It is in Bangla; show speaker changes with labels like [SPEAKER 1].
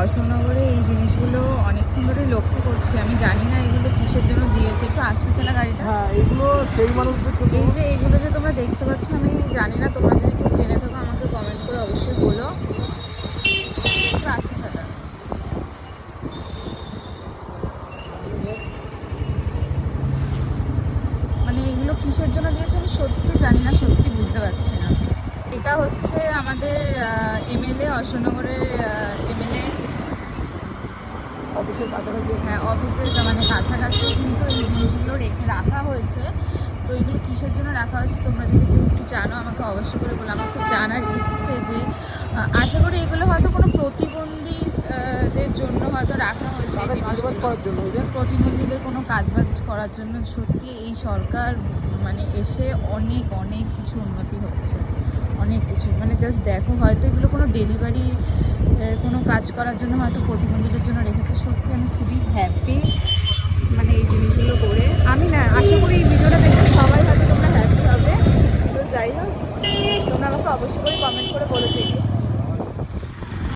[SPEAKER 1] অশোকনগরে এই জিনিসগুলো অনেকক্ষণ ধরে লক্ষ্য করছি। আমি জানি না এগুলো কিসের জন্য দিয়েছে। একটু আসতে চালা গাড়িটা।
[SPEAKER 2] হ্যাঁ, এগুলো সেই মানুষদের জন্য।
[SPEAKER 1] এই যে এইগুলো যে তোমরা দেখতে পাচ্ছ, আমি জানি না, তোমরা যদি কেউ জেনে থাকো আমাকে কমেন্ট করে অবশ্যই বলো। একটু আসতে চালা। মানে এগুলো কিসের জন্য দিয়েছে আমি সত্যি জানি না, সত্যি বুঝতে পারছি না। এটা হচ্ছে আমাদের এমএলএ, অশোকনগরের এমএলএ
[SPEAKER 2] অফিসের কাছাকাছি।
[SPEAKER 1] হ্যাঁ, অফিসের মানে কাছাকাছি কিন্তু এই জিনিসগুলো রাখা হয়েছে। তো এগুলো কিসের জন্য রাখা হয়েছে তোমরা যদি কেউ একটু জানো আমাকে অবশ্যই করে বলো। আমার খুব জানার ইচ্ছে যে আশা করি এগুলো হয়তো কোনো প্রতিবন্ধীদের জন্য হয়তো রাখা হয়েছে। প্রতিবন্ধীদের কোনো কাজবাজ করার জন্য। সত্যি এই সরকার মানে এসে অনেক অনেক কিছু উন্নতি হচ্ছে, অনেক কিছু। মানে জাস্ট দেখো, হয়তো এগুলো কোনো ডেলিভারি কোনো কাজ করার জন্য হয়তো প্রতিবন্ধীদের জন্য রেখেছে। সত্যি আমি খুবই হ্যাপি মানে এই জিনিসগুলো করে। আমি না আশা করি এই ভিডিওটা দেখে সবাই হয়তো তোমরা হ্যাপি হবে। তো যাই হোক, তোমরা আমাকে অবশ্যই করে কমেন্ট করে বলে দিও।